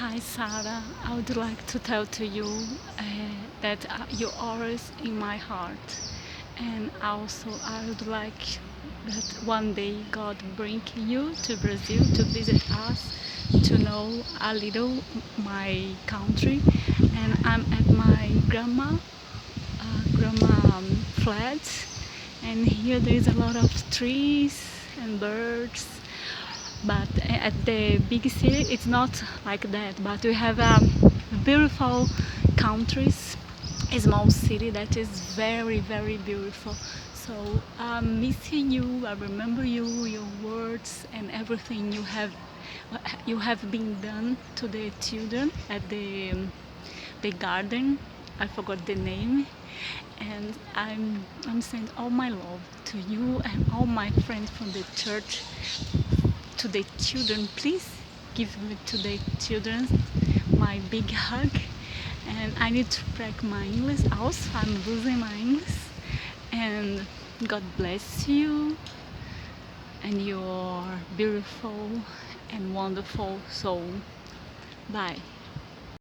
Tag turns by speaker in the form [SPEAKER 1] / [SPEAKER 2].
[SPEAKER 1] Hi Sarah, I would like to tell to you that you're always in my heart, and also I would like that one day God bring you to Brazil to visit us, to know a little my country, and I'm at my grandma flat, and here there is a lot of trees and birds, but at the big city it's not like that, but we have a beautiful countries, a small city that is very very beautiful. So I'm missing you, I remember you, your words and everything you have been done to the children at the garden. I forgot the name, and I'm sending all my love to you and all my friends from the church to the children. Please give me to the children my big hug. And I need to practice my English also. I'm losing my English. And God bless you and your beautiful and wonderful soul. Bye.